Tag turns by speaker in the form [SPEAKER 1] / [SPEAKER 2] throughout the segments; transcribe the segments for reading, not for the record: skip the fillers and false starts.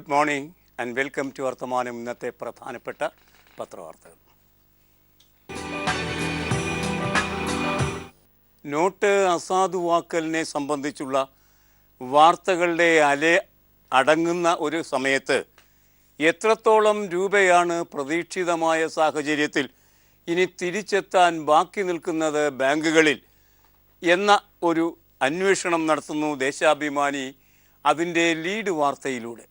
[SPEAKER 1] Good morning and welcome to Varthamanam. ഇന്നത്തെ പ്രധാനപ്പെട്ട പത്രവാർത്തകൾ. Not അസാധുവാക്കലിനെ സംബന്ധിച്ചുള്ള വാർത്തകളുടെ അടങ്ങുന്ന ഒരു സമയത്ത് എത്രത്തോളം രൂപയാണ് പ്രതീക്ഷിതമായ സാഹചര്യത്തിൽ ഇനി തിരിച്ചെത്താൻ ബാക്കി നിൽക്കുന്നത് ബാങ്കുകളിൽ എന്ന ഒരു അന്വേഷണം നടത്തുന്നു ദേശാഭിമാനി അതിൻ്റെ ലീഡ് വാർത്തയിലൂടെ.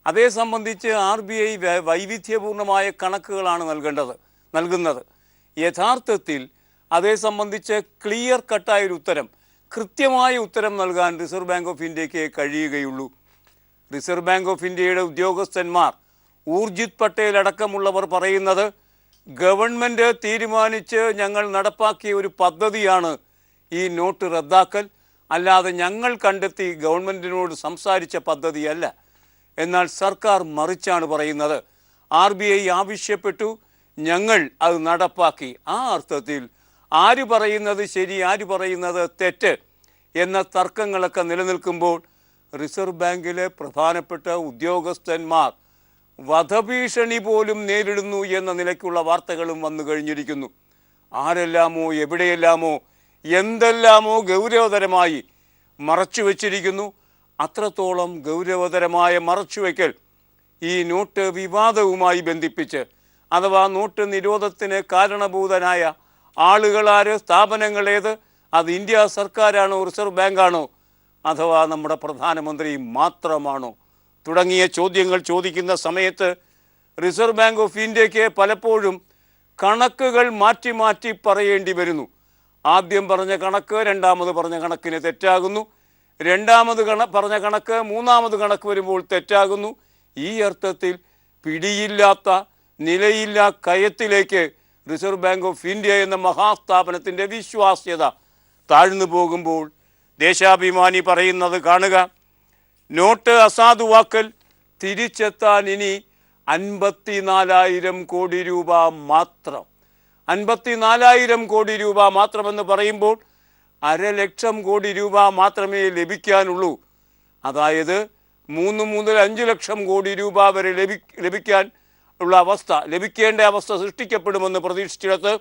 [SPEAKER 1] അതേ സംബന്ധിച്ച് RBI വൈവിധ്യപൂർണമായ കണക്കുകളാണ് നൽകുന്നത്. യഥാർത്ഥത്തിൽ അതേ സംബന്ധിച്ച് ക്ലിയർ കട്ടായൊരു ഉത്തരം, കൃത്യമായ ഉത്തരം നൽകാൻ റിസർവ് ബാങ്ക് ഓഫ് ഇന്ത്യക്ക് കഴിയുകയുള്ളൂ. റിസർവ് ബാങ്ക് ഓഫ് ഇന്ത്യയുടെ ഉദ്യോഗസ്ഥന്മാർ ഊർജിത് പട്ടേൽ അടക്കമുള്ളവർ പറയുന്നത് ഗവൺമെൻറ് തീരുമാനിച്ച് ഞങ്ങൾ നടപ്പാക്കിയ ഒരു പദ്ധതിയാണ് ഈ നോട്ട് റദ്ദാക്കൽ, അല്ലാതെ ഞങ്ങൾ കണ്ടെത്തി ഗവൺമെൻറ്റിനോട് സംസാരിച്ച പദ്ധതിയല്ല. എന്നാൽ സർക്കാർ മറിച്ചാണ് പറയുന്നത്. RBI ആവശ്യപ്പെട്ടു, ഞങ്ങൾ അത് നടപ്പാക്കി. ആ അർത്ഥത്തിൽ ആര് പറയുന്നത് ശരി, ആര് പറയുന്നത് തെറ്റ് എന്ന തർക്കങ്ങളൊക്കെ നിലനിൽക്കുമ്പോൾ റിസർവ് ബാങ്കിലെ പ്രധാനപ്പെട്ട ഉദ്യോഗസ്ഥന്മാർ വധഭീഷണി പോലും നേരിടുന്നു എന്ന നിലയ്ക്കുള്ള വാർത്തകളും വന്നു കഴിഞ്ഞിരിക്കുന്നു. ആരെല്ലാമോ എവിടെയെല്ലാമോ എന്തെല്ലാമോ ഗൗരവതരമായി മറച്ചു വച്ചിരിക്കുന്നു. അത്രത്തോളം ഗൗരവതരമായ മറച്ചുവെക്കൽ ഈ നോട്ട് വിവാദവുമായി ബന്ധിപ്പിച്ച്, അഥവാ നോട്ട് നിരോധത്തിന് കാരണഭൂതനായ ആളുകളാര്, സ്ഥാപനങ്ങളേത്, അത് ഇന്ത്യ സർക്കാരാണോ, റിസർവ് ബാങ്കാണോ, അഥവാ നമ്മുടെ പ്രധാനമന്ത്രി മാത്രമാണോ തുടങ്ങിയ ചോദ്യങ്ങൾ ചോദിക്കുന്ന സമയത്ത് റിസർവ് ബാങ്ക് ഓഫ് ഇന്ത്യക്ക് പലപ്പോഴും കണക്കുകൾ മാറ്റി മാറ്റി പറയേണ്ടി വരുന്നു. ആദ്യം പറഞ്ഞ കണക്ക് രണ്ടാമത് പറഞ്ഞ കണക്കിന് തെറ്റാകുന്നു, രണ്ടാമത് പറഞ്ഞ കണക്ക് മൂന്നാമത് കണക്ക് വരുമ്പോൾ തെറ്റാകുന്നു. ഈ അർത്ഥത്തിൽ പിടിയില്ലാത്ത നിലയില്ലാ കയത്തിലേക്ക് റിസർവ് ബാങ്ക് ഓഫ് ഇന്ത്യ എന്ന മഹാസ്ഥാപനത്തിൻ്റെ വിശ്വാസ്യത താഴ്ന്നു പോകുമ്പോൾ ദേശാഭിമാനി പറയുന്നത് കാണുക. നോട്ട് അസാധുവാക്കൽ തിരിച്ചെത്താൻ ഇനി 54,000 കോടി രൂപ മാത്രം. 54,000 കോടി രൂപ മാത്രമെന്ന് പറയുമ്പോൾ 1,00,000 കോടി രൂപ മാത്രമേ ലഭിക്കാനുള്ളൂ. അതായത് 3 മുതൽ 5 ലക്ഷം കോടി രൂപ വരെ ലഭിക്കാൻ ഉള്ള അവസ്ഥ, ലഭിക്കേണ്ട അവസ്ഥ സൃഷ്ടിക്കപ്പെടുമെന്ന് പ്രതീക്ഷിച്ചിടത്ത്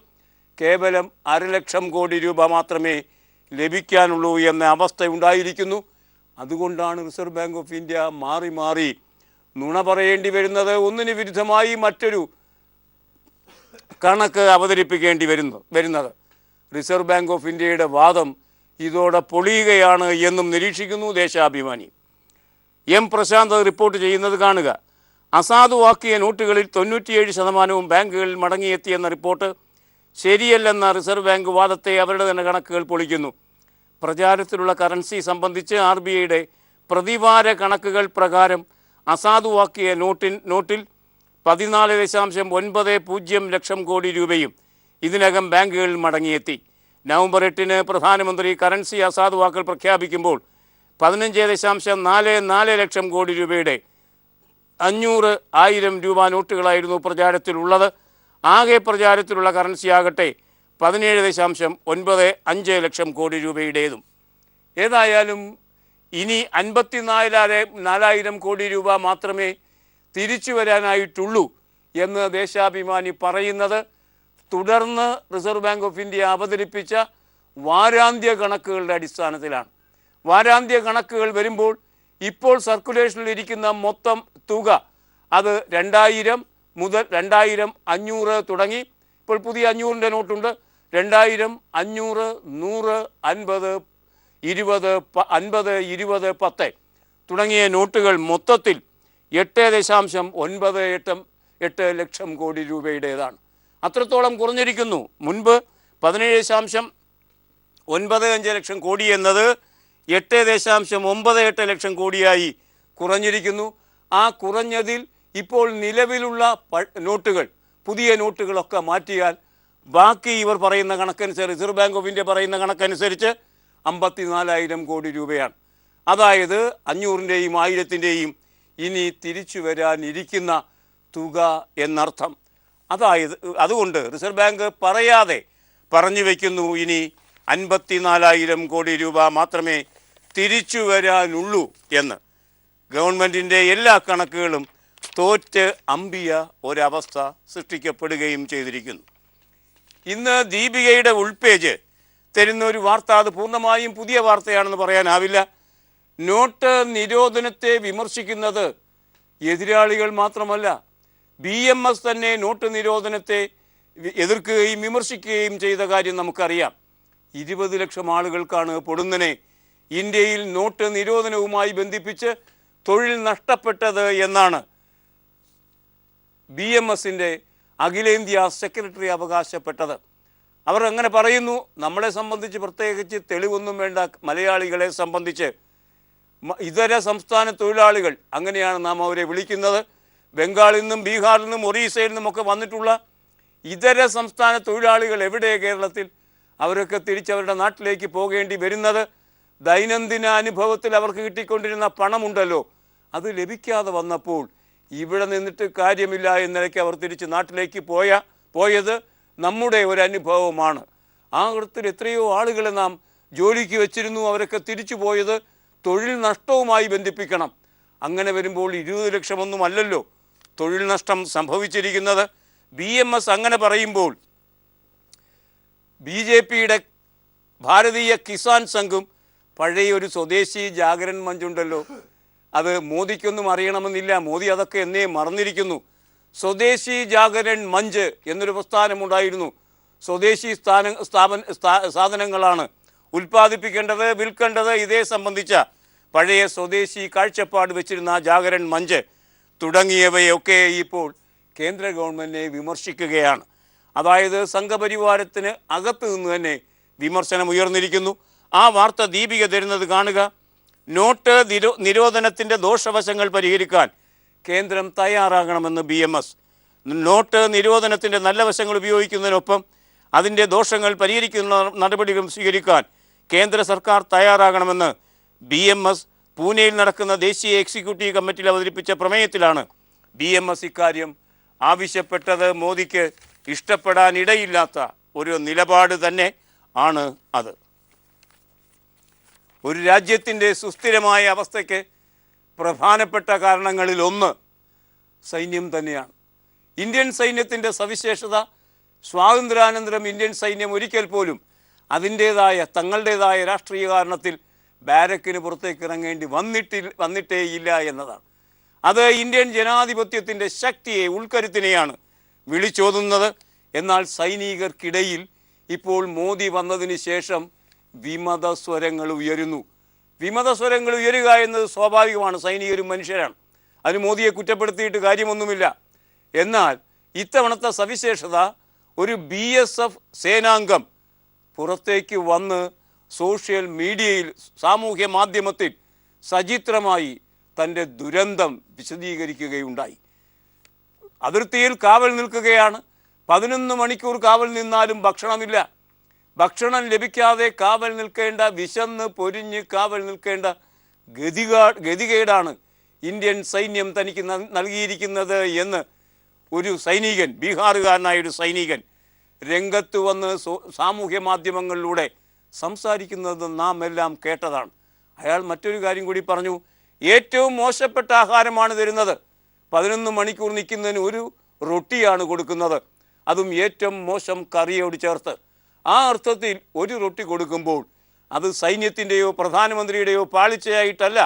[SPEAKER 1] കേവലം 1,00,000 കോടി രൂപ മാത്രമേ ലഭിക്കാനുള്ളൂ എന്ന അവസ്ഥ ഉണ്ടായിരിക്കുന്നു. അതുകൊണ്ടാണ് റിസർവ് ബാങ്ക് ഓഫ് ഇന്ത്യ മാറി മാറി നുണ പറയേണ്ടി വരുന്നത്. ഒന്നിന് വിരുദ്ധമായി മറ്റൊരു കണക്ക് അവതരിപ്പിക്കേണ്ടി വരുന്നത്. റിസർവ് ബാങ്ക് ഓഫ് ഇന്ത്യയുടെ വാദം ഇതോടെ പൊളിയുകയാണ് എന്നും നിരീക്ഷിക്കുന്നു ദേശാഭിമാനി. പ്രശാന്ത് റിപ്പോർട്ട് ചെയ്യുന്നത് കാണുക. അസാധുവാക്കിയ നോട്ടുകളിൽ 97% ബാങ്കുകളിൽ മടങ്ങിയെത്തിയെന്ന റിപ്പോർട്ട് ശരിയല്ലെന്ന റിസർവ് ബാങ്ക് വാദത്തെ അവരുടെ തന്നെ കണക്കുകൾ പൊളിക്കുന്നു. പ്രചാരത്തിലുള്ള കറൻസി സംബന്ധിച്ച് RBIയുടെ പ്രതിവാര കണക്കുകൾ പ്രകാരം അസാധുവാക്കിയ നോട്ടിൽ 14.90 ലക്ഷം കോടി രൂപയും ഇതിനകം ബാങ്കുകളിൽ മടങ്ങിയെത്തി. നവംബർ 8-ന് പ്രധാനമന്ത്രി കറൻസി അസാധുവാക്കൽ പ്രഖ്യാപിക്കുമ്പോൾ 15.44 ലക്ഷം കോടി രൂപയുടെ 500, 1000 രൂപ നോട്ടുകളായിരുന്നു പ്രചാരത്തിലുള്ളത്. ആകെ പ്രചാരത്തിലുള്ള കറൻസി ആകട്ടെ 17.95 ലക്ഷം കോടി രൂപയുടേതും. ഏതായാലും ഇനി 54,000 കോടി രൂപ മാത്രമേ തിരിച്ചു വരാനായിട്ടുള്ളൂ എന്ന് ദേശാഭിമാനി പറയുന്നത് തുടർന്ന് റിസർവ് ബാങ്ക് ഓഫ് ഇന്ത്യ അവതരിപ്പിച്ച വാരാന്ത്യ കണക്കുകളുടെ അടിസ്ഥാനത്തിലാണ്. വാരാന്ത്യ കണക്കുകൾ വരുമ്പോൾ ഇപ്പോൾ സർക്കുലേഷനിലിരിക്കുന്ന മൊത്തം തുക അത് 2,000 മുതൽ 2,000, 500 തുടങ്ങി. ഇപ്പോൾ പുതിയ 500-ൻ്റെ നോട്ടുണ്ട്. 2,000, 500, 100, 50, 20, 50, 20, 10 തുടങ്ങിയ നോട്ടുകൾ മൊത്തത്തിൽ 8.98 ലക്ഷം കോടി രൂപയുടേതാണ്. അത്രത്തോളം കുറഞ്ഞിരിക്കുന്നു. മുൻപ് 17.95 ലക്ഷം കോടി എന്നത് 8.98 ലക്ഷം കോടിയായി കുറഞ്ഞിരിക്കുന്നു. ആ കുറഞ്ഞതിൽ ഇപ്പോൾ നിലവിലുള്ള നോട്ടുകൾ, പുതിയ നോട്ടുകളൊക്കെ മാറ്റിയാൽ ബാക്കി ഇവർ പറയുന്ന കണക്കനുസരിച്ച്, റിസർവ് ബാങ്ക് ഓഫ് ഇന്ത്യ പറയുന്ന കണക്കനുസരിച്ച് 54,000 കോടി രൂപയാണ്. അതായത് 500-ൻ്റെയും 1000-ൻ്റെയും ഇനി തിരിച്ചു വരാനിരിക്കുന്ന തുക എന്നർത്ഥം. അതുകൊണ്ട് റിസർവ് ബാങ്ക് പറയാതെ പറഞ്ഞു വയ്ക്കുന്നു ഇനി 54,000 കോടി രൂപ മാത്രമേ തിരിച്ചു വരാനുള്ളൂ എന്ന്. ഗവൺമെൻറ്റിൻ്റെ എല്ലാ കണക്കുകളും തോറ്റ് അമ്പിയ ഒരവസ്ഥ സൃഷ്ടിക്കപ്പെടുകയും ചെയ്തിരിക്കുന്നു. ഇന്ന് ദീപികയുടെ ഉൾപേജ് തരുന്ന ഒരു വാർത്ത, അത് പൂർണ്ണമായും പുതിയ വാർത്തയാണെന്ന് പറയാനാവില്ല. നോട്ട് നിരോധനത്തെ വിമർശിക്കുന്നത് എതിരാളികൾ മാത്രമല്ല, BMS തന്നെ നോട്ട് നിരോധനത്തെ എതിർക്കുകയും വിമർശിക്കുകയും ചെയ്ത കാര്യം നമുക്കറിയാം. 20 ലക്ഷം ആളുകൾക്കാണ് പൊടുന്നനെ ഇന്ത്യയിൽ നോട്ട് നിരോധനവുമായി ബന്ധിപ്പിച്ച് തൊഴിൽ നഷ്ടപ്പെട്ടത് എന്നാണ് BMSൻ്റെ അഖിലേന്ത്യാ സെക്രട്ടറി അവകാശപ്പെട്ടത്. അവർ അങ്ങനെ പറയുന്നു. നമ്മളെ സംബന്ധിച്ച് പ്രത്യേകിച്ച് തെളിവൊന്നും വേണ്ട. മലയാളികളെ സംബന്ധിച്ച് ഇതര സംസ്ഥാന തൊഴിലാളികൾ, അങ്ങനെയാണ് നാം അവരെ വിളിക്കുന്നത്, ബംഗാളിൽ നിന്നും ബീഹാറിൽ നിന്നും ഒറീസയിൽ നിന്നുമൊക്കെ വന്നിട്ടുള്ള ഇതര സംസ്ഥാന തൊഴിലാളികൾ എവിടെ കേരളത്തിൽ? അവരൊക്കെ തിരിച്ചവരുടെ നാട്ടിലേക്ക് പോകേണ്ടി വരുന്നത് ദൈനംദിന അനുഭവത്തിൽ അവർക്ക് കിട്ടിക്കൊണ്ടിരുന്ന പണമുണ്ടല്ലോ, അത് ലഭിക്കാതെ വന്നപ്പോൾ ഇവിടെ നിന്നിട്ട് കാര്യമില്ല എന്ന നിലയ്ക്ക് അവർ തിരിച്ച് നാട്ടിലേക്ക് പോയത് നമ്മുടെ ഒരു അനുഭവമാണ്. ആ അർത്ഥത്തിൽ എത്രയോ ആളുകളെ നാം ജോലിക്ക് വെച്ചിരുന്നു, അവരൊക്കെ തിരിച്ചു പോയത് തൊഴിൽ നഷ്ടവുമായി ബന്ധിപ്പിക്കണം. അങ്ങനെ വരുമ്പോൾ 20 ലക്ഷമൊന്നും അല്ലല്ലോ തൊഴിൽ നഷ്ടം സംഭവിച്ചിരിക്കുന്നത്. BMS അങ്ങനെ പറയുമ്പോൾ BJPയുടെ ഭാരതീയ കിസാൻ സംഘും പഴയൊരു സ്വദേശി ജാഗരൺ മഞ്ചുണ്ടല്ലോ, അത് മോദിക്കൊന്നും അറിയണമെന്നില്ല, മോദി അതൊക്കെ എന്നേ മറന്നിരിക്കുന്നു. സ്വദേശി ജാഗരൺ മഞ്ച് എന്നൊരു പ്രസ്ഥാനമുണ്ടായിരുന്നു. സ്വദേശി സാധനങ്ങളാണ് ഉൽപ്പാദിപ്പിക്കേണ്ടത്, വിൽക്കേണ്ടത്. ഇതേ സംബന്ധിച്ച പഴയ സ്വദേശി കാഴ്ചപ്പാട് വെച്ചിരുന്ന ജാഗരൺ മഞ്ച് തുടങ്ങിയവയൊക്കെ ഇപ്പോൾ കേന്ദ്ര ഗവൺമെൻറ്റിനെ വിമർശിക്കുകയാണ്. അതായത് സംഘപരിവാരത്തിന് അകത്ത് നിന്ന് തന്നെ വിമർശനം ഉയർന്നിരിക്കുന്നു. ആ വാർത്ത ദീപിക തരുന്നത് കാണുക. നോട്ട് നിരോധനത്തിൻ്റെ ദോഷവശങ്ങൾ പരിഹരിക്കാൻ കേന്ദ്രം തയ്യാറാകണമെന്ന് BMS. നോട്ട് നിരോധനത്തിൻ്റെ നല്ല വശങ്ങൾ ഉപയോഗിക്കുന്നതിനൊപ്പം അതിൻ്റെ ദോഷങ്ങൾ പരിഹരിക്കുന്ന നടപടികൾ സ്വീകരിക്കാൻ കേന്ദ്ര സർക്കാർ തയ്യാറാകണമെന്ന് BMS പൂനെയിൽ നടക്കുന്ന ദേശീയ എക്സിക്യൂട്ടീവ് കമ്മിറ്റിയിൽ അവതരിപ്പിച്ച പ്രമേയത്തിലാണ് BMS ഇക്കാര്യം ആവശ്യപ്പെട്ടത്. മോദിക്ക് ഇഷ്ടപ്പെടാനിടയില്ലാത്ത ഒരു നിലപാട് തന്നെ ആണ് അത്. ഒരു രാജ്യത്തിൻ്റെ സുസ്ഥിരമായ അവസ്ഥയ്ക്ക് പ്രധാനപ്പെട്ട കാരണങ്ങളിൽ ഒന്ന് സൈന്യം തന്നെയാണ്. ഇന്ത്യൻ സൈന്യത്തിൻ്റെ സവിശേഷത, സ്വാതന്ത്ര്യാനന്തരം ഇന്ത്യൻ സൈന്യം ഒരിക്കൽ പോലും തങ്ങളുടേതായ രാഷ്ട്രീയ കാരണത്തിൽ ബാരക്കിന് പുറത്തേക്ക് ഇറങ്ങേണ്ടി വന്നിട്ടേയില്ല എന്നതാണ്. അത് ഇന്ത്യൻ ജനാധിപത്യത്തിൻ്റെ ശക്തിയെ, ഉൾക്കരുത്തിനെയാണ് വിളിച്ചോതുന്നത്. എന്നാൽ സൈനികർക്കിടയിൽ ഇപ്പോൾ മോദി വന്നതിന് ശേഷം വിമതസ്വരങ്ങൾ ഉയരുന്നു. വിമതസ്വരങ്ങൾ ഉയരുക എന്നത് സ്വാഭാവികമാണ്, സൈനികരും മനുഷ്യരാണ്, അതിന് മോദിയെ കുറ്റപ്പെടുത്തിയിട്ട് കാര്യമൊന്നുമില്ല. എന്നാൽ ഇത്തവണത്തെ സവിശേഷത, ഒരു BSF സേനാംഗം പുറത്തേക്ക് വന്ന് സോഷ്യൽ മീഡിയയിൽ, സാമൂഹ്യ മാധ്യമത്തിൽ സചിത്രമായി തൻ്റെ ദുരന്തം വിശദീകരിക്കുകയുണ്ടായി. അതിർത്തിയിൽ കാവൽ നിൽക്കുകയാണ്. 11 മണിക്കൂർ കാവൽ നിന്നാലും ഭക്ഷണമില്ല. ഭക്ഷണം ലഭിക്കാതെ കാവൽ നിൽക്കേണ്ട, വിശന്ന് പൊരിഞ്ഞ് കാവൽ നിൽക്കേണ്ട ഗതികേടാണ് ഇന്ത്യൻ സൈന്യം തനിക്ക് നൽകിയിരിക്കുന്നത് എന്ന് ഒരു സൈനികൻ, ബീഹാറുകാരനായൊരു സൈനികൻ രംഗത്ത് വന്ന് സാമൂഹ്യ മാധ്യമങ്ങളിലൂടെ സംസാരിക്കുന്നത് നാം എല്ലാം കേട്ടതാണ്. അയാൾ മറ്റൊരു കാര്യം കൂടി പറഞ്ഞു. ഏറ്റവും മോശപ്പെട്ട ആഹാരമാണ് തരുന്നത്. 11 മണിക്കൂർ നിൽക്കുന്നതിന് ഒരു റൊട്ടിയാണ് കൊടുക്കുന്നത്, അതും ഏറ്റവും മോശം കറിയോട് ചേർത്ത്. ആ അർത്ഥത്തിൽ ഒരു റൊട്ടി കൊടുക്കുമ്പോൾ അത് സൈന്യത്തിൻ്റെയോ പ്രധാനമന്ത്രിയുടെയോ പാളിച്ചയായിട്ടല്ല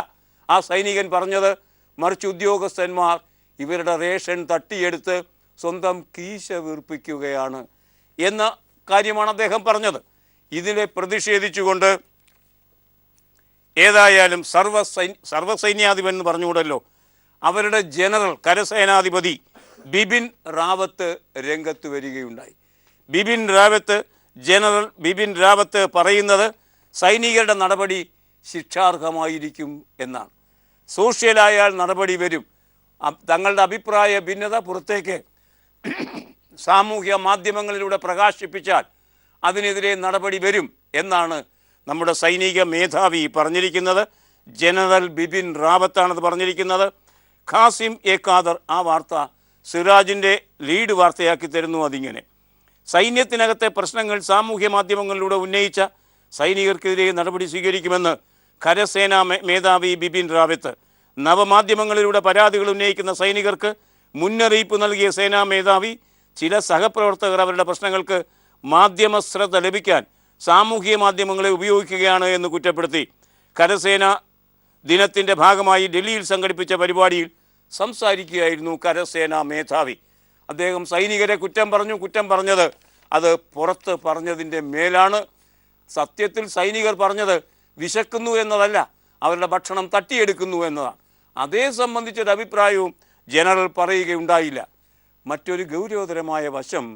[SPEAKER 1] ആ സൈനികൻ പറഞ്ഞത്, മറിച്ച് ഉദ്യോഗസ്ഥന്മാർ ഇവരുടെ റേഷൻ തട്ടിയെടുത്ത് സ്വന്തം കീശ വീർപ്പിക്കുകയാണ് എന്ന കാര്യമാണ് അദ്ദേഹം പറഞ്ഞത്. ഇതിനെ പ്രതിഷേധിച്ചുകൊണ്ട് ഏതായാലും സർവ്വസൈന്യാധിപൻ എന്ന് പറഞ്ഞുകൂടല്ലോ, അവരുടെ ജനറൽ കരസേനാധിപതി ബിപിൻ റാവത്ത് രംഗത്ത് വരികയുണ്ടായി. ജനറൽ ബിപിൻ റാവത്ത് പറയുന്നത് സൈനികരുടെ നടപടി ശിക്ഷാർഹമായിരിക്കും എന്നാണ്. സോഷ്യലായാൽ നടപടി വരും. തങ്ങളുടെ അഭിപ്രായ ഭിന്നത പുറത്തേക്ക് സാമൂഹ്യ മാധ്യമങ്ങളിലൂടെ പ്രകാശിപ്പിച്ചാൽ അതിനെതിരെ നടപടി വരും എന്നാണ് നമ്മുടെ സൈനിക മേധാവി പറഞ്ഞിരിക്കുന്നത്. ജനറൽ ബിപിൻ റാവത്താണത് പറഞ്ഞിരിക്കുന്നത്. ഖാസിം എ ഖാദർ ആ വാർത്ത സിറാജിൻ്റെ ലീഡ് വാർത്തയാക്കി തരുന്നു. അതിങ്ങനെ: സൈന്യത്തിനകത്തെ പ്രശ്നങ്ങൾ സാമൂഹ്യ മാധ്യമങ്ങളിലൂടെ ഉന്നയിച്ച സൈനികർക്കെതിരെ നടപടി സ്വീകരിക്കുമെന്ന് കരസേനാ മേധാവി ബിപിൻ റാവത്ത്. നവമാധ്യമങ്ങളിലൂടെ പരാതികൾ ഉന്നയിക്കുന്ന സൈനികർക്ക് മുന്നറിയിപ്പ് നൽകിയ സേനാ മേധാവി ചില സഹപ്രവർത്തകർ അവരുടെ പ്രശ്നങ്ങൾക്ക് മാധ്യമ ശ്രദ്ധ ലഭിക്കാൻ സാമൂഹിക മാധ്യമങ്ങളെ ഉപയോഗിക്കുകയാണ് എന്ന് കുറ്റപ്പെടുത്തി. കരസേന ദിനത്തിൻ്റെ ഭാഗമായി ഡൽഹിയിൽ സംഘടിപ്പിച്ച പരിപാടിയിൽ സംസാരിക്കുകയായിരുന്നു കരസേനാ മേധാവി. അദ്ദേഹം സൈനികരെ കുറ്റം പറഞ്ഞത് അത് പുറത്ത് പറഞ്ഞതിൻ്റെ മേലാണ്. സത്യത്തിൽ സൈനികർ പറഞ്ഞത് വിശക്കുന്നു എന്നതല്ല, അവരുടെ ഭക്ഷണം തട്ടിയെടുക്കുന്നു എന്നതാണ്. അതേ സംബന്ധിച്ചൊരു അഭിപ്രായവും ജനറൽ പറയുകയുണ്ടായില്ല. മറ്റൊരു ഗൗരവതരമായ വശം,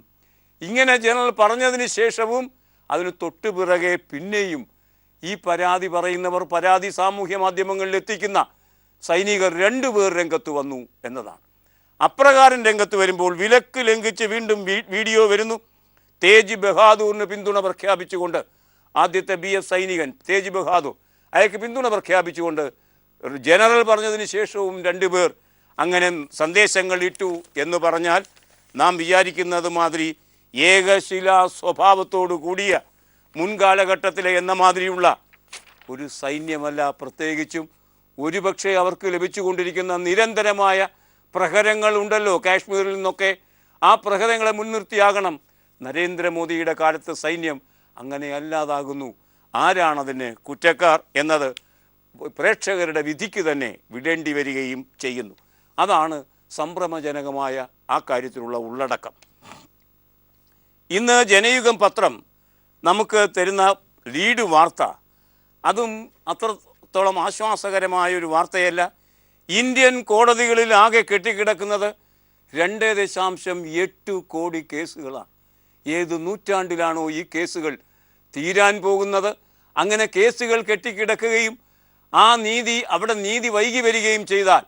[SPEAKER 1] ഇങ്ങനെ ജനറൽ പറഞ്ഞതിന് ശേഷവും അതിന് തൊട്ടുപിറകെ പിന്നെയും ഈ പരാതി പറയുന്നവർ പരാതി സാമൂഹ്യ മാധ്യമങ്ങളിൽ എത്തിക്കുന്ന സൈനികർ 2 പേർ രംഗത്ത് വന്നു എന്നതാണ്. അപ്രകാരം രംഗത്ത് വരുമ്പോൾ വിലക്ക് ലംഘിച്ച് വീണ്ടും വീഡിയോ വരുന്നു. തേജ് ബഹാദൂറിന് പിന്തുണ പ്രഖ്യാപിച്ചുകൊണ്ട് ആദ്യത്തെ BF സൈനികൻ തേജ് ബഹാദൂർ അയാൾക്ക് പിന്തുണ പ്രഖ്യാപിച്ചുകൊണ്ട് ജനറൽ പറഞ്ഞതിന് ശേഷവും 2 പേർ അങ്ങനെ സന്ദേശങ്ങൾ ഇട്ടു എന്ന് പറഞ്ഞാൽ നാം വിചാരിക്കുന്നത് മാതിരി ഏകശിലാ സ്വഭാവത്തോടു കൂടിയ മുൻകാലഘട്ടത്തിലെ എന്ന മാതിരിയുള്ള ഒരു സൈന്യമല്ല. പ്രത്യേകിച്ചും ഒരുപക്ഷെ അവർക്ക് ലഭിച്ചുകൊണ്ടിരിക്കുന്ന നിരന്തരമായ പ്രഹരങ്ങൾ ഉണ്ടല്ലോ കാശ്മീരിൽ നിന്നൊക്കെ, ആ പ്രഹരങ്ങളെ മുൻനിർത്തിയാകണം നരേന്ദ്രമോദിയുടെ കാലത്ത് സൈന്യം അങ്ങനെ അല്ലാതാകുന്നു. ആരാണതിന് കുറ്റക്കാർ എന്നത് പ്രേക്ഷകരുടെ വിധിക്ക് തന്നെ വിടേണ്ടി വരികയും ചെയ്യുന്നു. അതാണ് സംഭ്രമജനകമായ ആ കാര്യത്തിലുള്ള ഉള്ളടക്കം. ഇന്ന് ജനയുഗം പത്രം നമുക്ക് തരുന്ന ലീഡ് വാർത്ത അതും അത്രത്തോളം ആശ്വാസകരമായൊരു വാർത്തയല്ല. ഇന്ത്യൻ കോടതികളിൽ ആകെ കെട്ടിക്കിടക്കുന്നത് 2.8 കോടി കേസുകളാണ്. ഏത് നൂറ്റാണ്ടിലാണോ ഈ കേസുകൾ തീരാൻ പോകുന്നത്? അങ്ങനെ കേസുകൾ കെട്ടിക്കിടക്കുകയും അവിടെ നീതി വൈകി വരികയും ചെയ്താൽ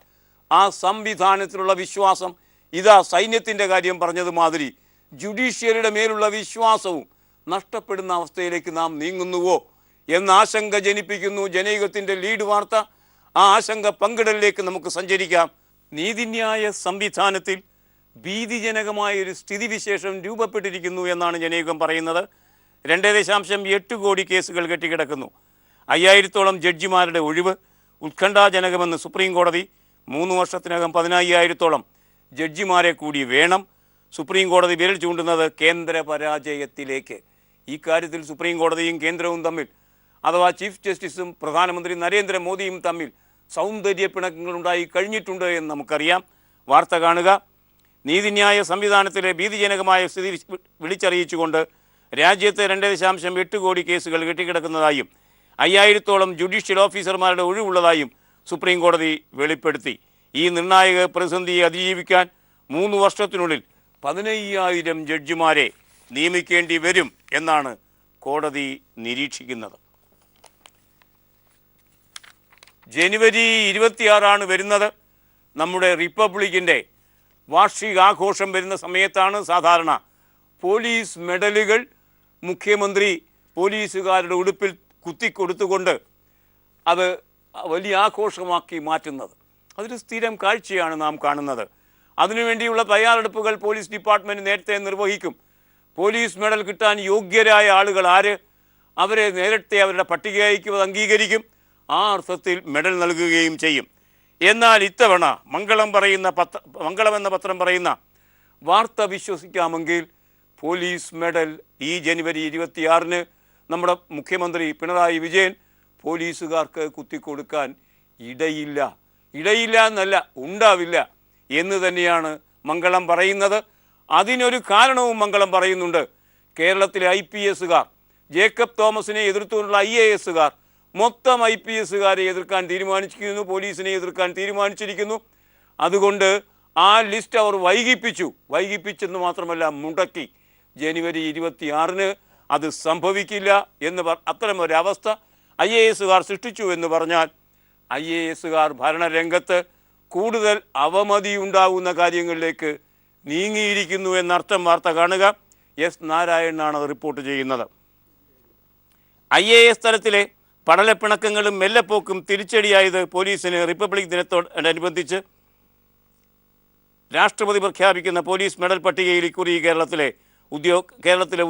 [SPEAKER 1] ആ സംവിധാനത്തിലുള്ള വിശ്വാസം, ഇതാ സൈന്യത്തിൻ്റെ കാര്യം പറഞ്ഞതുമാതിരി ജുഡീഷ്യറിയുടെ മേലുള്ള വിശ്വാസവും നഷ്ടപ്പെടുന്ന അവസ്ഥയിലേക്ക് നാം നീങ്ങുന്നുവോ എന്ന ആശങ്ക ജനിപ്പിക്കുന്നു ജനയുഗത്തിൻ്റെ ലീഡ് വാർത്ത. ആ ആശങ്ക പങ്കിടലിലേക്ക് നമുക്ക് സഞ്ചരിക്കാം. നീതിന്യായ സംവിധാനത്തിൽ ഭീതിജനകമായൊരു സ്ഥിതിവിശേഷം രൂപപ്പെട്ടിരിക്കുന്നു എന്നാണ് ജനയുഗം പറയുന്നത്. 2.8 കോടി കേസുകൾ കെട്ടിക്കിടക്കുന്നു. 5000-ഓളം ജഡ്ജിമാരുടെ ഒഴിവ് ഉത്കണ്ഠാജനകമെന്ന് സുപ്രീം കോടതി. 3 വർഷത്തിനകം 15,000-ഓളം ജഡ്ജിമാരെ കൂടി വേണം. സുപ്രീം കോടതി വിരൽ ചൂണ്ടുന്നത് കേന്ദ്ര പരാജയത്തിലേക്ക്. ഈ കാര്യത്തിൽ സുപ്രീം കോടതിയും കേന്ദ്രവും തമ്മിൽ, അഥവാ ചീഫ് ജസ്റ്റിസും പ്രധാനമന്ത്രി നരേന്ദ്രമോദിയും തമ്മിൽ സൗന്ദര്യ പിണക്കങ്ങളുണ്ടായി കഴിഞ്ഞിട്ടുണ്ട് എന്ന് നമുക്കറിയാം. വാർത്ത കാണുക. നീതിന്യായ സംവിധാനത്തിലെ ഭീതിജനകമായ സ്ഥിതി വിളിച്ചറിയിച്ചുകൊണ്ട് രാജ്യത്ത് 2.8 കോടി കേസുകൾ കെട്ടിക്കിടക്കുന്നതായും 5000-ഓളം ജുഡീഷ്യൽ ഓഫീസർമാരുടെ ഒഴിവുള്ളതായും സുപ്രീം കോടതി വെളിപ്പെടുത്തി. ഈ നിർണായക പ്രതിസന്ധിയെ അതിജീവിക്കാൻ 3 വർഷത്തിനുള്ളിൽ 15,000 ജഡ്ജിമാരെ നിയമിക്കേണ്ടി വരും എന്നാണ് കോടതി നിരീക്ഷിക്കുന്നത്. ജനുവരി 26 വരുന്നത്. നമ്മുടെ റിപ്പബ്ലിക്കിൻ്റെ വാർഷികാഘോഷം വരുന്ന സമയത്താണ് സാധാരണ പോലീസ് മെഡലുകൾ മുഖ്യമന്ത്രി പോലീസുകാരുടെ ഉടുപ്പിൽ കുത്തിക്കൊടുത്തുകൊണ്ട് അത് വലിയ ആഘോഷമാക്കി മാറ്റുന്നത്. അതൊരു സ്ഥിരം കാഴ്ചയാണ് നാം കാണുന്നത്. അതിനുവേണ്ടിയുള്ള തയ്യാറെടുപ്പുകൾ പോലീസ് ഡിപ്പാർട്ട്മെൻറ്റ് നേരത്തെ നിർവഹിക്കും. പോലീസ് മെഡൽ കിട്ടാൻ യോഗ്യരായ ആളുകൾ ആര്, അവരെ നേരത്തെ അവരുടെ പട്ടികയ്ക്ക് അംഗീകരിക്കും. ആ അർത്ഥത്തിൽ മെഡൽ നൽകുകയും ചെയ്യും. എന്നാൽ ഇത്തവണ മംഗളം എന്ന പത്രം പറയുന്ന വാർത്ത വിശ്വസിക്കാമെങ്കിൽ പോലീസ് മെഡൽ ഈ ജനുവരി 26 നമ്മുടെ മുഖ്യമന്ത്രി പിണറായി വിജയൻ പോലീസുകാർക്ക് കുത്തിക്കൊടുക്കാൻ ഇടയില്ല എന്നല്ല, ഉണ്ടാവില്ല എന്ന് തന്നെയാണ് മംഗളം പറയുന്നത്. അതിനൊരു കാരണവും മംഗളം പറയുന്നുണ്ട്. കേരളത്തിലെ IPSകാർ, ജേക്കബ് തോമസിനെ എതിർത്തുകൊണ്ടുള്ള IASകാർ മൊത്തം IPSകാരെ എതിർക്കാൻ തീരുമാനിച്ചിരിക്കുന്നു, പോലീസിനെ എതിർക്കാൻ തീരുമാനിച്ചിരിക്കുന്നു. അതുകൊണ്ട് ആ ലിസ്റ്റ് അവർ വൈകിപ്പിച്ചെന്ന് മാത്രമല്ല മുടക്കി. ജനുവരി 26 അത് സംഭവിക്കില്ല എന്ന് അത്തരമൊരവസ്ഥ IASകാർ സൃഷ്ടിച്ചു എന്ന് പറഞ്ഞാൽ IASകാർ ഭരണരംഗത്ത് കൂടുതൽ അവമതിയുണ്ടാകുന്ന കാര്യങ്ങളിലേക്ക് നീങ്ങിയിരിക്കുന്നു എന്നർത്ഥം. വാർത്ത കാണുക. S. നാരായണനാണ് അത് റിപ്പോർട്ട് ചെയ്യുന്നത്. IAS തലത്തിലെ പടലപ്പിണക്കങ്ങളും മെല്ലെപ്പോക്കും തിരിച്ചടിയായത് പോലീസിന് റിപ്പബ്ലിക് ദിനത്തോടനുബന്ധിച്ച് രാഷ്ട്രപതി പ്രഖ്യാപിക്കുന്ന പോലീസ് മെഡൽ പട്ടികയിൽ ഇക്കുറി കേരളത്തിലെ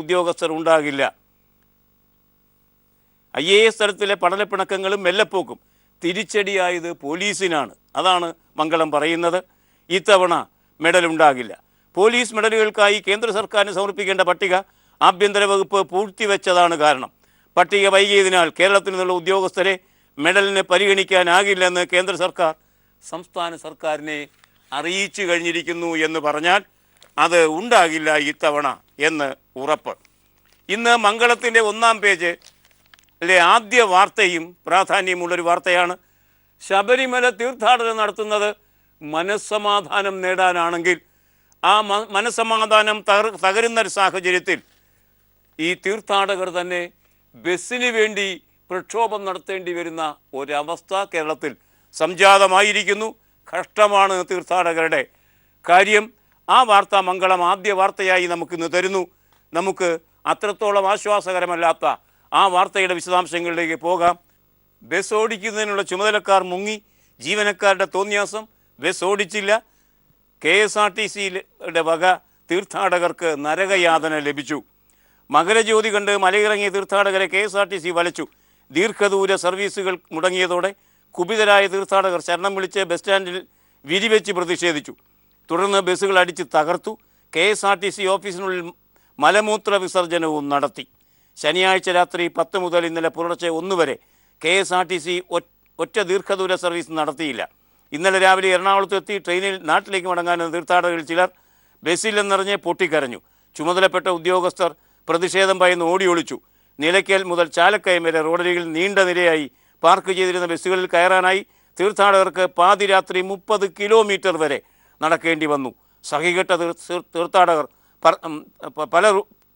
[SPEAKER 1] ഉദ്യോഗസ്ഥർ ഉണ്ടാകില്ല. IAS തലത്തിലെ പടലപ്പിണക്കങ്ങളും മെല്ലെപ്പോക്കും തിരിച്ചടിയായത് പോലീസിനാണ്. അതാണ് മംഗളം പറയുന്നത്. ഇത്തവണ മെഡൽ ഉണ്ടാകില്ല. പോലീസ് മെഡലുകൾക്കായി കേന്ദ്ര സർക്കാരിന് സമർപ്പിക്കേണ്ട പട്ടിക ആഭ്യന്തര വകുപ്പ് പൂഴ്ത്തിവെച്ചതാണ് കാരണം. പട്ടിക വൈകിയതിനാൽ കേരളത്തിൽ നിന്നുള്ള ഉദ്യോഗസ്ഥരെ മെഡലിന് പരിഗണിക്കാനാകില്ലെന്ന് കേന്ദ്ര സർക്കാർ സംസ്ഥാന സർക്കാരിനെ അറിയിച്ചു കഴിഞ്ഞിരിക്കുന്നു എന്ന് പറഞ്ഞാൽ അത് ഉണ്ടാകില്ല ഇത്തവണ എന്ന് ഉറപ്പ്. ഇന്ന് മംഗളത്തിൻ്റെ 1-ാം പേജിലെ ആദ്യ വാർത്തയും പ്രാധാന്യമുള്ളൊരു വാർത്തയാണ്. ശബരിമല തീർത്ഥാടനം നടത്തുന്നത് മനസ്സമാധാനം നേടാനാണെങ്കിൽ ആ മനസ്സമാധാനം തകരുന്ന ഒരു സാഹചര്യത്തിൽ ഈ തീർത്ഥാടകർ തന്നെ ബസ്സിന് വേണ്ടി പ്രക്ഷോഭം നടത്തേണ്ടി വരുന്ന ഒരവസ്ഥ കേരളത്തിൽ സംജാതമായിരിക്കുന്നു. കഷ്ടമാണ് തീർത്ഥാടകരുടെ കാര്യം. ആ വാർത്ത മംഗളം ആദ്യ വാർത്തയായി നമുക്കിന്ന് തരുന്നു. നമുക്ക് അത്രത്തോളം ആശ്വാസകരമല്ലാത്ത ആ വാർത്തയുടെ വിശദാംശങ്ങളിലേക്ക് പോകാം. ബസ് ഓടിക്കുന്നതിനുള്ള ചുമതലക്കാർ മുങ്ങി, ജീവനക്കാരുടെ തോന്നിയാസം, ബസ് ഓടിച്ചില്ല. KSRTCയുടെ വക തീർത്ഥാടകർക്ക് നരകയാതന ലഭിച്ചു. മകരജ്യോതി കണ്ട് മലയിറങ്ങിയ തീർത്ഥാടകരെ KSRTC വലച്ചു. ദീർഘദൂര സർവീസുകൾ മുടങ്ങിയതോടെ കുപിതരായ തീർത്ഥാടകർ ശരണം വിളിച്ച് ബസ് സ്റ്റാൻഡിൽ വിരിവെച്ച് പ്രതിഷേധിച്ചു. തുടർന്ന് ബസ്സുകൾ അടിച്ച് തകർത്തു. KSRTC ഓഫീസിനുള്ളിൽ മലമൂത്ര വിസർജനവും നടത്തി. ശനിയാഴ്ച രാത്രി 10 മുതൽ ഇന്നലെ പുലർച്ചെ 1 വരെ KSRTC ഒറ്റ ദീർഘദൂര സർവീസ് നടത്തിയില്ല. ഇന്നലെ രാവിലെ എറണാകുളത്ത് എത്തി ട്രെയിനിൽ നാട്ടിലേക്ക് മടങ്ങാനെന്ന തീർത്ഥാടകരിൽ ചിലർ ബസ്സിലെന്നറിഞ്ഞ് പൊട്ടിക്കരഞ്ഞു. ചുമതലപ്പെട്ട ഉദ്യോഗസ്ഥർ പ്രതിഷേധം ഭയന്ന് ഓടിയൊളിച്ചു. നിലയ്ക്കൽ മുതൽ ചാലക്കയം വരെ റോഡരികിൽ നീണ്ട നിരയായി പാർക്ക് ചെയ്തിരുന്ന ബസ്സുകളിൽ കയറാനായി തീർത്ഥാടകർക്ക് പാതിരാത്രി 30 കിലോമീറ്റർ വരെ നടക്കേണ്ടി വന്നു. സഹികെട്ട തീർത്ഥാടകർ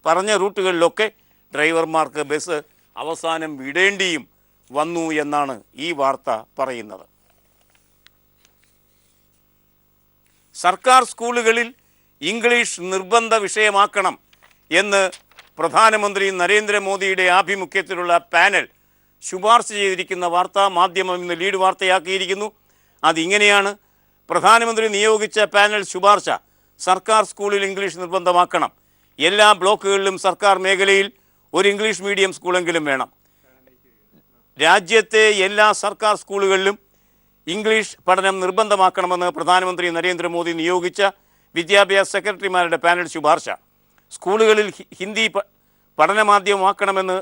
[SPEAKER 1] പറഞ്ഞ റൂട്ടുകളിലൊക്കെ ഡ്രൈവർമാർക്ക് ബസ് അവസാനം വിടേണ്ടിയും വന്നു എന്നാണ് ഈ വാർത്ത പറയുന്നത്. സർക്കാർ സ്കൂളുകളിൽ ഇംഗ്ലീഷ് നിർബന്ധ വിഷയമാക്കണം എന്ന് പ്രധാനമന്ത്രി നരേന്ദ്രമോദിയുടെ ആഭിമുഖ്യത്തിലുള്ള പാനൽ ശുപാർശ ചെയ്തിരിക്കുന്ന വാർത്താ മാധ്യമം ഇന്ന് ലീഡ് വാർത്തയാക്കിയിരിക്കുന്നു. അതിങ്ങനെയാണ്: പ്രധാനമന്ത്രി നിയോഗിച്ച പാനൽ ശുപാർശ സർക്കാർ സ്കൂളിൽ ഇംഗ്ലീഷ് നിർബന്ധമാക്കണം. എല്ലാ ബ്ലോക്കുകളിലും സർക്കാർ മേഖലയിൽ ഒരു ഇംഗ്ലീഷ് മീഡിയം സ്കൂളെങ്കിലും വേണം. രാജ്യത്തെ എല്ലാ സർക്കാർ സ്കൂളുകളിലും ഇംഗ്ലീഷ് പഠനം നിർബന്ധമാക്കണമെന്ന് പ്രധാനമന്ത്രി നരേന്ദ്രമോദി നിയോഗിച്ച വിദ്യാഭ്യാസ സെക്രട്ടറിമാരുടെ പാനൽ ശുപാർശ. സ്കൂളുകളിൽ ഹിന്ദി പഠനമാധ്യമമാക്കണമെന്ന്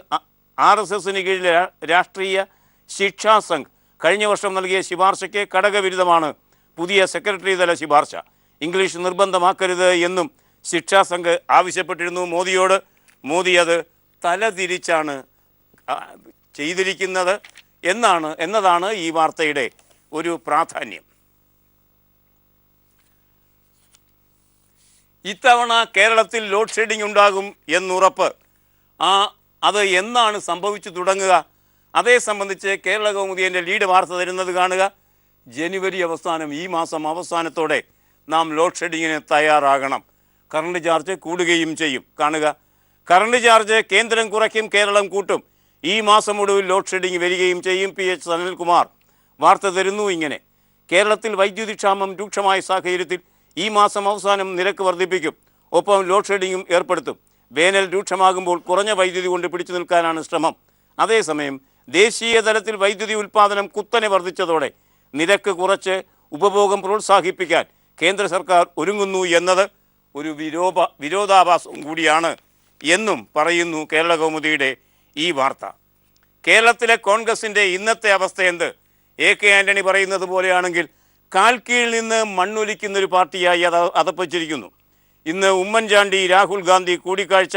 [SPEAKER 1] RSSന് കീഴിലെ രാഷ്ട്രീയ ശിക്ഷാ സംഘ് കഴിഞ്ഞ വർഷം നൽകിയ ശുപാർശയ്ക്ക് ഘടകവിരുദ്ധമാണ് പുതിയ സെക്രട്ടറി തല ശുപാർശ. ഇംഗ്ലീഷ് നിർബന്ധമാക്കരുത് എന്നും ശിക്ഷാ സംഘ് ആവശ്യപ്പെട്ടിരുന്നു മോദിയോട്. മോദി അത് തലതിരിച്ചാണ് ചെയ്തിരിക്കുന്നത് എന്നതാണ് ഈ വാർത്തയുടെ ഒരു പ്രാധാന്യം. ഇത്തവണ കേരളത്തിൽ ലോഡ് ഷെഡിംഗ് ഉണ്ടാകും എന്നുറപ്പ്. അത് എന്നാണ് സംഭവിച്ചു തുടങ്ങുക? അതേ സംബന്ധിച്ച് കേരള കൗമുദിയുടെ ലീഡ് വാർത്ത തരുന്നത് കാണുക. ജനുവരി അവസാനം, ഈ മാസം അവസാനത്തോടെ നാം ലോഡ് ഷെഡിങ്ങിന് തയ്യാറാകണം. കറണ്ട് ചാർജ് കൂടുകയും ചെയ്യും. കാണുക, കറണ്ട് ചാർജ് കേന്ദ്രം കുറയ്ക്കും, കേരളം കൂട്ടും. ഈ മാസം ഒടുവിൽ ലോഡ് ഷെഡിംഗ് വരികയും ചെയ്യും. PH സനൽകുമാർ വാർത്ത തരുന്നു ഇങ്ങനെ: കേരളത്തിൽ വൈദ്യുതി ക്ഷാമം രൂക്ഷമായ സാഹചര്യത്തിൽ ഈ മാസം അവസാനം നിരക്ക് വർദ്ധിപ്പിക്കും. ഒപ്പം ലോഡ് ഷെഡിങ്ങും ഏർപ്പെടുത്തും. വേനൽ രൂക്ഷമാകുമ്പോൾ കുറഞ്ഞ വൈദ്യുതി കൊണ്ട് പിടിച്ചു നിൽക്കാനാണ് ശ്രമം. അതേസമയം ദേശീയ തലത്തിൽ വൈദ്യുതി ഉൽപ്പാദനം കുത്തനെ വർദ്ധിച്ചതോടെ നിരക്ക് കുറച്ച് ഉപഭോഗം പ്രോത്സാഹിപ്പിക്കാൻ കേന്ദ്ര സർക്കാർ ഒരുങ്ങുന്നു എന്നത് ഒരു വിരോധാഭാസം കൂടിയാണ് എന്നും പറയുന്നു കേരള കൗമുദിയുടെ ഈ വാർത്ത. കേരളത്തിലെ കോൺഗ്രസിൻ്റെ ഇന്നത്തെ അവസ്ഥ എന്ത്? AK ആൻ്റണി പറയുന്നത് പോലെയാണെങ്കിൽ കാൽക്കീഴിൽ നിന്ന് മണ്ണൊലിക്കുന്നൊരു പാർട്ടിയായി അതപ്പച്ചിരിക്കുന്നു. ഇന്ന് ഉമ്മൻചാണ്ടി രാഹുൽ ഗാന്ധി കൂടിക്കാഴ്ച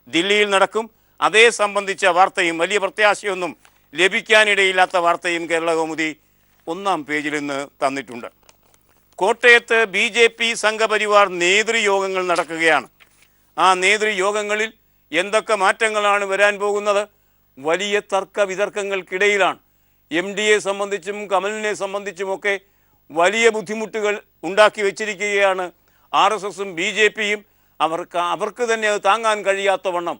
[SPEAKER 1] ദില്ലിയിൽ നടക്കും. അതേ സംബന്ധിച്ച വാർത്തയും വലിയ പ്രത്യാശയൊന്നും ലഭിക്കാനിടയില്ലാത്ത വാർത്തയും കേരള കൗമുദി 1-ാം പേജിൽ നിന്ന് തന്നിട്ടുണ്ട്. കോട്ടയത്ത് BJP സംഘപരിവാർ നേതൃയോഗങ്ങൾ നടക്കുകയാണ്. ആ നേതൃയോഗങ്ങളിൽ എന്തൊക്കെ മാറ്റങ്ങളാണ് വരാൻ പോകുന്നത്? വലിയ തർക്ക വിതർക്കങ്ങൾക്കിടയിലാണ്. MDയെ സംബന്ധിച്ചും കമലിനെ സംബന്ധിച്ചുമൊക്കെ വലിയ ബുദ്ധിമുട്ടുകൾ ഉണ്ടാക്കി വച്ചിരിക്കുകയാണ് RSSും BJPയും. അവർക്ക് തന്നെ അത് താങ്ങാൻ കഴിയാത്തവണ്ണം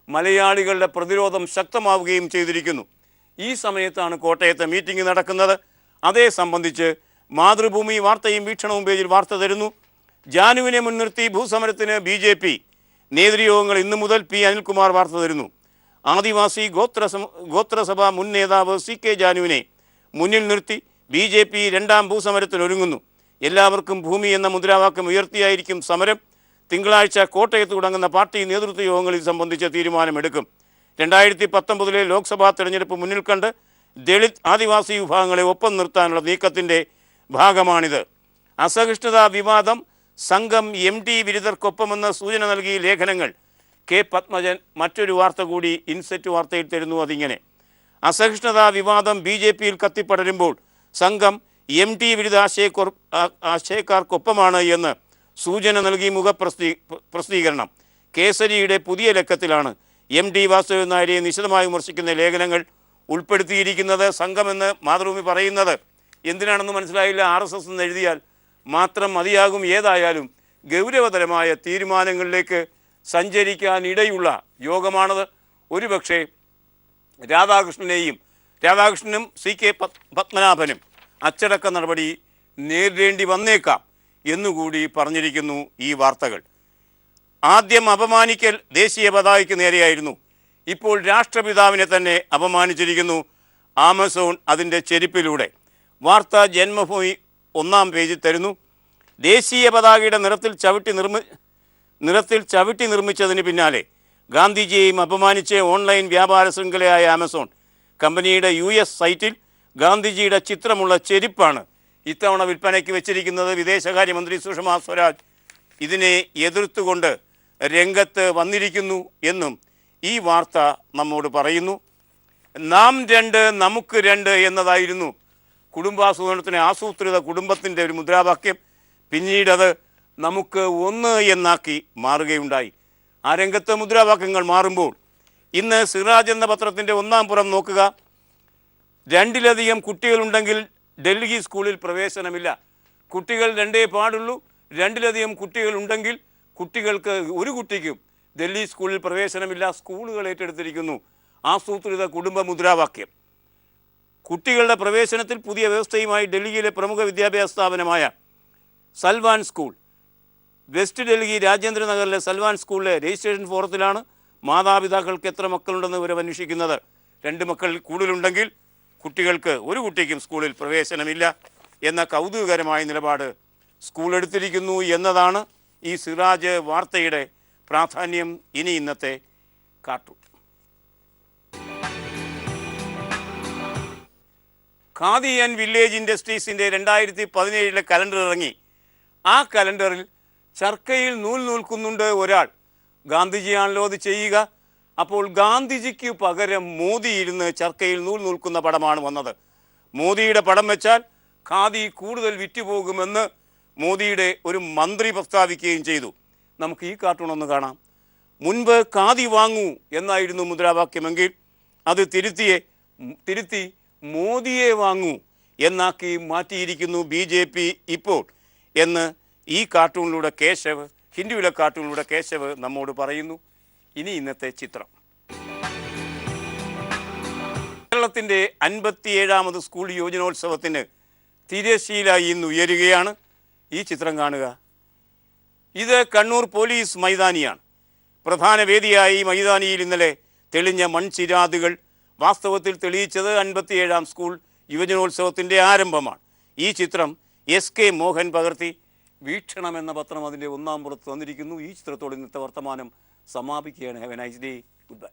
[SPEAKER 1] മലയാളികളുടെ പ്രതിരോധം ശക്തമാവുകയും ചെയ്തിരിക്കുന്നു. ഈ സമയത്താണ് കോട്ടയത്തെ മീറ്റിംഗ് നടക്കുന്നത്. അതേ സംബന്ധിച്ച് മാതൃഭൂമി വാർത്തയും വീക്ഷണവും പേജിൽ വാർത്ത തരുന്നു. ജാനുവിനെ മുൻനിർത്തി ഭൂസമരത്തിന് BJP നേതൃയോഗങ്ങൾ ഇന്നു മുതൽ. P അനിൽകുമാർ വാർത്ത തരുന്നു. ആദിവാസി ഗോത്രസഭ മുൻ നേതാവ് CK ജാനുവിനെ മുന്നിൽ നിർത്തി BJP രണ്ടാം ഭൂസമരത്തിനൊരുങ്ങുന്നു. എല്ലാവർക്കും ഭൂമി എന്ന മുദ്രാവാക്യം ഉയർത്തിയായിരിക്കും സമരം. തിങ്കളാഴ്ച കോട്ടയത്ത് തുടങ്ങുന്ന പാർട്ടി നേതൃത്വ യോഗങ്ങളിൽ സംബന്ധിച്ച തീരുമാനമെടുക്കും. 2019 ലോക്സഭാ തെരഞ്ഞെടുപ്പ് മുന്നിൽ കണ്ട് ദളിത് ആദിവാസി വിഭാഗങ്ങളെ ഒപ്പം നിർത്താനുള്ള നീക്കത്തിൻ്റെ ഭാഗമാണിത്. അസഹിഷ്ണുതാ വിവാദം സംഘം MT വിരുദ്ധർക്കൊപ്പമെന്ന് സൂചന നൽകിയ ലേഖനങ്ങൾ. K. പത്മജൻ മറ്റൊരു വാർത്ത കൂടി ഇൻസെറ്റ് വാർത്തയിൽ തരുന്നു. അതിങ്ങനെ: അസഹിഷ്ണുതാ വിവാദം BJPയിൽ കത്തിപ്പടരുമ്പോൾ സംഘം MT വിരുദ്ധ ആശയക്കാർക്കൊപ്പമാണ് എന്ന് സൂചന നൽകി പ്രസിദ്ധീകരണം. കേസരിയുടെ പുതിയ ലക്കത്തിലാണ് MT വാസുദേവൻ നായരെ നിശിതമായി വിമർശിക്കുന്ന ലേഖനങ്ങൾ ഉൾപ്പെടുത്തിയിരിക്കുന്നത്. സംഘമെന്ന് മാതൃഭൂമി പറയുന്നത് എന്തിനാണെന്ന് മനസ്സിലായില്ല. RSS എന്ന് എഴുതിയാൽ മാത്രം മതിയാകും. ഏതായാലും ഗൗരവതരമായ തീരുമാനങ്ങളിലേക്ക് സഞ്ചരിക്കാനിടയുള്ള യോഗമാണത്. ഒരുപക്ഷെ രാധാകൃഷ്ണനും CK പത്മനാഭനും അച്ചടക്ക നടപടി നേരിടേണ്ടി വന്നേക്കാം എന്നുകൂടി പറഞ്ഞിരിക്കുന്നു ഈ വാർത്തകൾ. ആദ്യം അപമാനിക്കൽ ദേശീയ പതാകയ്ക്ക് നേരെയായിരുന്നു. ഇപ്പോൾ രാഷ്ട്രപിതാവിനെ തന്നെ അപമാനിച്ചിരിക്കുന്നു ആമസോൺ അതിൻ്റെ ചെരുപ്പിലൂടെ. വാർത്ത ജന്മഭൂമി 1-ാം പേജിൽ തരുന്നു. ദേശീയ പതാകയുടെ നിറത്തിൽ ചവിട്ടി നിർമ്മിച്ചതിന് പിന്നാലെ ഗാന്ധിജിയെയും അപമാനിച്ച് ഓൺലൈൻ വ്യാപാര ശൃംഖലയായ ആമസോൺ കമ്പനിയുടെ US സൈറ്റിൽ ഗാന്ധിജിയുടെ ചിത്രമുള്ള ചെരുപ്പാണ് ഇത്തവണ വിൽപ്പനയ്ക്ക് വെച്ചിരിക്കുന്നത്. വിദേശകാര്യമന്ത്രി സുഷമ സ്വരാജ് ഇതിനെ എതിർത്തുകൊണ്ട് രംഗത്ത് വന്നിരിക്കുന്നു എന്നും ഈ വാർത്ത നമ്മോട് പറയുന്നു. നാം രണ്ട് നമുക്ക് രണ്ട് എന്നതായിരുന്നു കുടുംബാസൂത്രണത്തിന് ആസൂത്രിത കുടുംബത്തിൻ്റെ ഒരു മുദ്രാവാക്യം. പിന്നീടത് നമുക്ക് ഒന്ന് എന്നാക്കി മാറുകയുണ്ടായി. ആ രംഗത്ത് മുദ്രാവാക്യങ്ങൾ മാറുമ്പോൾ ഇന്ന് സിറാജ് എന്ന പത്രത്തിൻ്റെ 1-ാം പുറം നോക്കുക. 2-ലധികം കുട്ടികളുണ്ടെങ്കിൽ ഡൽഹി സ്കൂളിൽ പ്രവേശനമില്ല. കുട്ടികൾ 2 പാടുള്ളൂ. 2-ലധികം കുട്ടികളുണ്ടെങ്കിൽ ഒരു കുട്ടിക്കും ഡൽഹി സ്കൂളിൽ പ്രവേശനമില്ല. സ്കൂളുകൾ ഏറ്റെടുത്തിരിക്കുന്നു ആസൂത്രിത കുടുംബ മുദ്രാവാക്യം. കുട്ടികളുടെ പ്രവേശനത്തിൽ പുതിയ വ്യവസ്ഥയുമായി ഡൽഹിയിലെ പ്രമുഖ വിദ്യാഭ്യാസ സ്ഥാപനമായ സൽവാൻ സ്കൂൾ. വെസ്റ്റ് ഡൽഹി രാജേന്ദ്ര നഗറിലെ സൽവാൻ സ്കൂളിലെ രജിസ്ട്രേഷൻ ഫോറത്തിലാണ് മാതാപിതാക്കൾക്ക് എത്ര മക്കളുണ്ടെന്ന് ഇവർ അന്വേഷിക്കുന്നത്. 2 മക്കൾ കൂടുതലുണ്ടെങ്കിൽ ഒരു കുട്ടിക്കും സ്കൂളിൽ പ്രവേശനമില്ല എന്ന കൗതുകകരമായ നിലപാട് സ്കൂൾ എടുത്തിരിക്കുന്നു എന്നതാണ് ഈ സിറാജ് വാർത്തയുടെ പ്രാധാന്യം. ഇനി ഇന്നത്തെ കാർട്ടൂൺ. ഖാദി ആൻഡ് വില്ലേജ് ഇൻഡസ്ട്രീസിൻ്റെ 2017 കലണ്ടർ ഇറങ്ങി. ആ കലണ്ടറിൽ ചർക്കയിൽ നൂൽ നൂൽക്കുന്നുണ്ട് ഒരാൾ. ഗാന്ധിജിയാണല്ലോ അത് ചെയ്യുക. അപ്പോൾ ഗാന്ധിജിക്ക് പകരം മോദി ഇരുന്ന് ചർക്കയിൽ നൂൽ നൂൽക്കുന്ന പടമാണ് വന്നത്. മോദിയുടെ പടം വെച്ചാൽ ഖാദി കൂടുതൽ വിറ്റുപോകുമെന്ന് മോദിയുടെ ഒരു മന്ത്രി പ്രസ്താവിക്കുകയും ചെയ്തു. നമുക്ക് ഈ കാർട്ടൂൺ ഒന്ന് കാണാം. മുൻപ് ഖാദി വാങ്ങൂ എന്നായിരുന്നു മുദ്രാവാക്യമെങ്കിൽ അത് തിരുത്തി മോദിയെ വാങ്ങൂ എന്നാക്കി മാറ്റിയിരിക്കുന്നു BJP ഇപ്പോൾ എന്ന് ഈ കാർട്ടൂണിലൂടെ ഹിന്ദിയിലെ കാർട്ടൂണിലൂടെ കേശവ് നമ്മോട് പറയുന്നു. ഇനി ഇന്നത്തെ ചിത്രം. കേരളത്തിൻ്റെ 57ാമത് സ്കൂൾ യുവജനോത്സവത്തിന് തിരശ്ശീല ഇന്ന് ഉയരുകയാണ്. ഈ ചിത്രം കാണുക. ഇത് കണ്ണൂർ പോലീസ് മൈതാനിയാണ്. പ്രധാന വേദിയായി മൈതാനിയിൽ ഇന്നലെ തെളിഞ്ഞ മൺചിരാതുകൾ വാസ്തവത്തിൽ തെളിയിച്ചത് 57ാം സ്കൂൾ യുവജനോത്സവത്തിൻ്റെ ആരംഭമാണ്. ഈ ചിത്രം SK മോഹൻ പകർത്തി. വീക്ഷണം എന്ന പത്രം അതിൻ്റെ 1-ാം പുറത്ത് വന്നിരിക്കുന്നു. ഈ ചിത്രത്തോട് ഇന്നത്തെ വർത്തമാനം സമാപിക്കുകയാണ്. Have a nice day. Good bye.